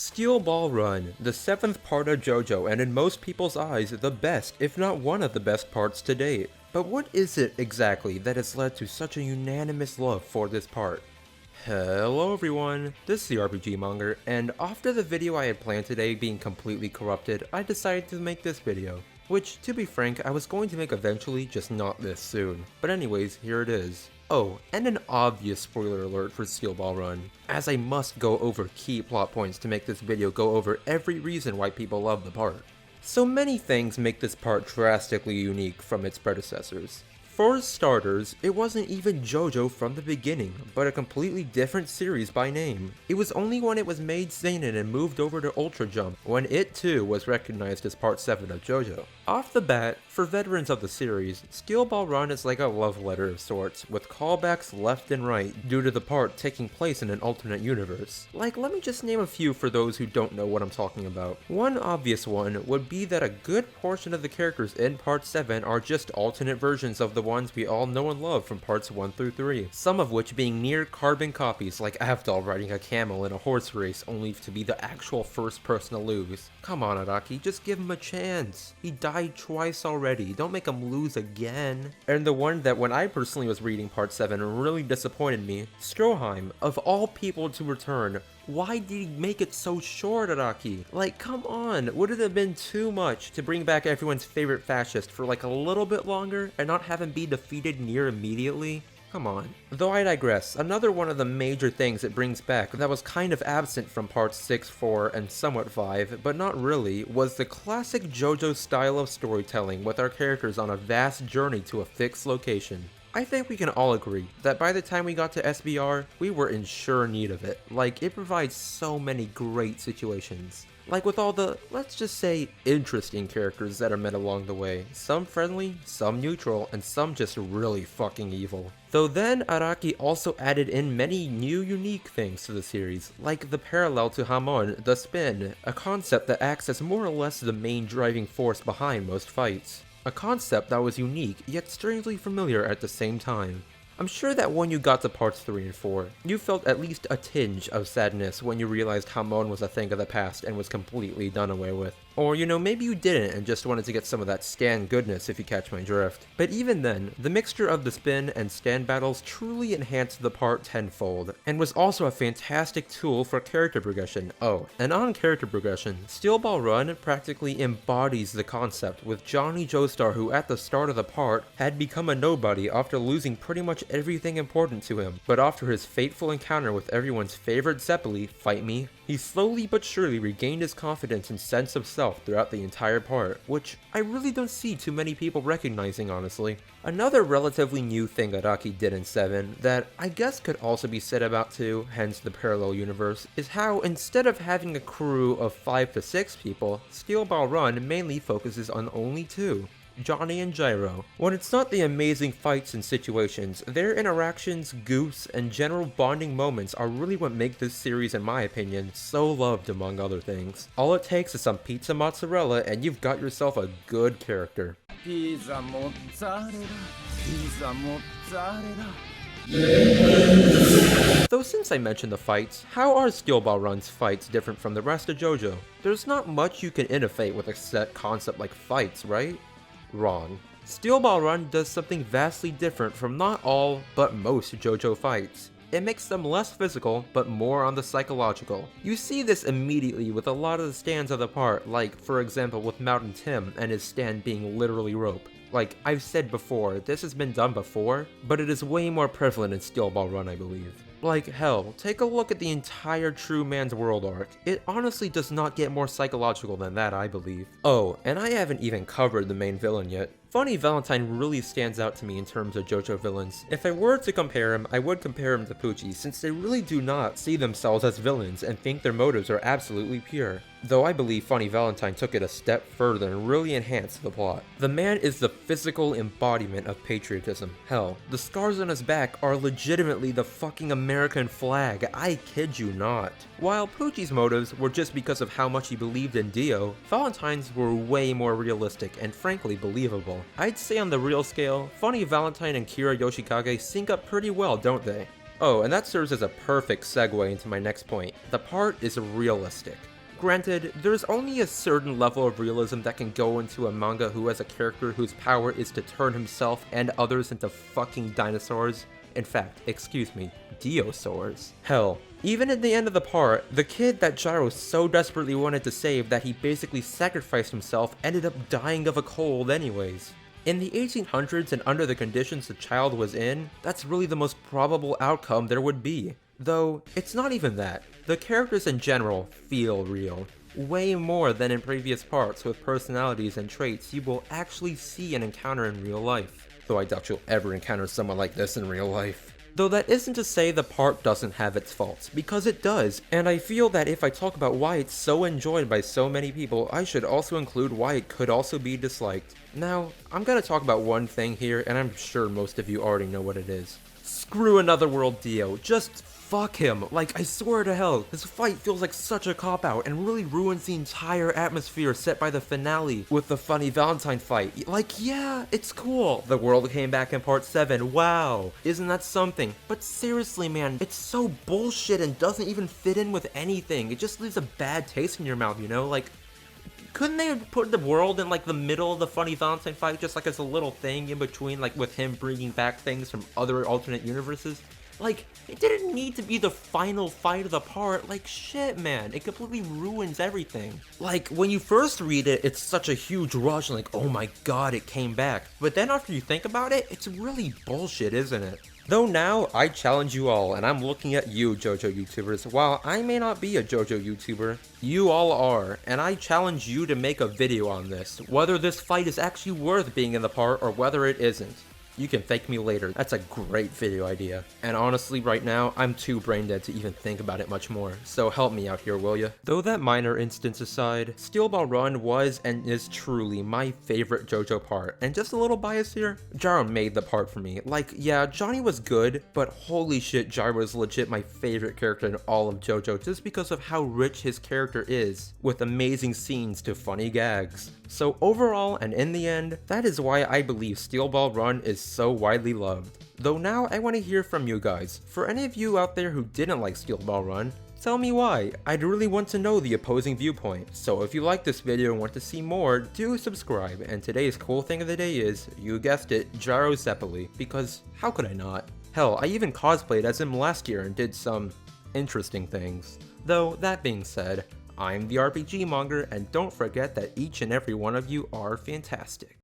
Steel Ball Run, the 7th part of Jojo, and in most people's eyes, the best, if not one of the best parts to date. But what is it exactly that has led to such a unanimous love for this part? Hello everyone, this is the RPG Monger, and after the video I had planned today being completely corrupted, I decided to make this video. Which, to be frank, I was going to make eventually, just not this soon. But anyways, here it is. Oh, and an obvious spoiler alert for Steel Ball Run, as I must go over key plot points to make this video go over every reason why people love the part. So many things make this part drastically unique from its predecessors. For starters, it wasn't even Jojo from the beginning, but a completely different series by name. It was only when it was made seinen and moved over to Ultra Jump when it too was recognized as part 7 of Jojo. Off the bat, for veterans of the series, Steel Ball Run is like a love letter of sorts, with callbacks left and right due to the part taking place in an alternate universe. Like, let me just name a few for those who don't know what I'm talking about. One obvious one would be that a good portion of the characters in part 7 are just alternate versions of the ones we all know and love from parts 1 through 3, some of which being near carbon copies like Avdol riding a camel in a horse race only to be the actual first person to lose. Come on Araki, just give him a chance. He died twice already, don't make him lose again. And the one that when I personally was reading part 7 really disappointed me, Stroheim, of all people to return. Why did he make it so short, Araki? Like, come on, would it have been too much to bring back everyone's favorite fascist for like a little bit longer and not have him be defeated near immediately? Come on. Though I digress, another one of the major things it brings back that was kind of absent from parts 6, 4, and somewhat 5, but not really, was the classic JoJo style of storytelling with our characters on a vast journey to a fixed location. I think we can all agree that by the time we got to SBR, we were in sure need of it. Like, it provides so many great situations. Like with all the, let's just say, interesting characters that are met along the way. Some friendly, some neutral, and some just really fucking evil. Though then, Araki also added in many new unique things to the series, like the parallel to Hamon, the spin, a concept that acts as more or less the main driving force behind most fights. A concept that was unique, yet strangely familiar at the same time. I'm sure that when you got to parts 3 and 4, you felt at least a tinge of sadness when you realized Hamon was a thing of the past and was completely done away with. Or, you know, maybe you didn't and just wanted to get some of that stand goodness if you catch my drift. But even then, the mixture of the spin and stand battles truly enhanced the part tenfold, and was also a fantastic tool for character progression. Oh, and on character progression, Steel Ball Run practically embodies the concept with Johnny Joestar, who at the start of the part had become a nobody after losing pretty much everything important to him, but after his fateful encounter with everyone's favorite Zeppeli, Fight Me, he slowly but surely regained his confidence and sense of self throughout the entire part, which I really don't see too many people recognizing honestly. Another relatively new thing Araki did in 7 that I guess could also be said about 2, hence the parallel universe, is how instead of having a crew of 5 to 6 people, Steel Ball Run mainly focuses on only 2. Johnny and Gyro. When it's not the amazing fights and situations, their interactions, goofs, and general bonding moments are really what make this series, in my opinion, so loved among other things. All it takes is some pizza mozzarella and you've got yourself a good character. Pizza mozzarella, pizza mozzarella. Though since I mentioned the fights, how are Steel Ball Run's fights different from the rest of JoJo? There's not much you can innovate with a set concept like fights, right? Wrong. Steel Ball Run does something vastly different from not all, but most JoJo fights. It makes them less physical, but more on the psychological. You see this immediately with a lot of the stands of the part, like for example with Mountain Tim and his stand being literally rope. Like I've said before, this has been done before, but it is way more prevalent in Steel Ball Run, I believe. Like hell, take a look at the entire True Man's World arc. It honestly does not get more psychological than that, I believe. Oh, and I haven't even covered the main villain yet. Funny Valentine really stands out to me in terms of JoJo villains. If I were to compare him, I would compare him to Poochie, since they really do not see themselves as villains and think their motives are absolutely pure. Though I believe Funny Valentine took it a step further and really enhanced the plot. The man is the physical embodiment of patriotism. Hell, the scars on his back are legitimately the fucking American flag, I kid you not. While Poochie's motives were just because of how much he believed in Dio, Valentine's were way more realistic and frankly believable. I'd say on the real scale, Funny Valentine and Kira Yoshikage sync up pretty well, don't they? Oh, and that serves as a perfect segue into my next point. The part is realistic. Granted, there's only a certain level of realism that can go into a manga who has a character whose power is to turn himself and others into fucking dinosaurs. In fact, excuse me, diosaurs. Hell, even at the end of the part, the kid that Gyro so desperately wanted to save that he basically sacrificed himself ended up dying of a cold anyways. In the 1800s and under the conditions the child was in, that's really the most probable outcome there would be. Though, it's not even that. The characters in general feel real. Way more than in previous parts with personalities and traits you will actually see and encounter in real life. Though I doubt you'll ever encounter someone like this in real life. Though that isn't to say the part doesn't have its faults, because it does, and I feel that if I talk about why it's so enjoyed by so many people, I should also include why it could also be disliked. Now, I'm gonna talk about one thing here, and I'm sure most of you already know what it is. Screw Another World Dio, just fuck him. Like, I swear to hell, this fight feels like such a cop-out and really ruins the entire atmosphere set by the finale with the funny Valentine fight. Like, yeah, it's cool. The world came back in part 7, wow. Isn't that something? But seriously, man, it's so bullshit and doesn't even fit in with anything. It just leaves a bad taste in your mouth, you know? Like, couldn't they have put the world in like the middle of the funny Valentine fight just like as a little thing in between, like with him bringing back things from other alternate universes? Like, it didn't need to be the final fight of the part. Like, shit, man, it completely ruins everything. Like, when you first read it, it's such a huge rush and like, oh my god, it came back. But then after you think about it, it's really bullshit, isn't it? Though now, I challenge you all, and I'm looking at you, JoJo YouTubers. While I may not be a JoJo YouTuber, you all are, and I challenge you to make a video on this, whether this fight is actually worth being in the part or whether it isn't. You can thank me later. That's a great video idea. And honestly, right now, I'm too brain dead to even think about it much more. So help me out here, will ya? Though that minor instance aside, Steel Ball Run was and is truly my favorite JoJo part. And just a little bias here, Gyro made the part for me. Like, yeah, Johnny was good, but holy shit, Gyro is legit my favorite character in all of JoJo just because of how rich his character is, with amazing scenes to funny gags. So overall, and in the end, that is why I believe Steel Ball Run is so widely loved. Though now I want to hear from you guys. For any of you out there who didn't like Steel Ball Run, tell me why. I'd really want to know the opposing viewpoint. So if you like this video and want to see more, do subscribe. And today's cool thing of the day is, you guessed it, Gyro Zeppeli. Because how could I not? Hell, I even cosplayed as him last year and did some interesting things. Though, that being said, I'm the RPG Monger, and don't forget that each and every one of you are fantastic.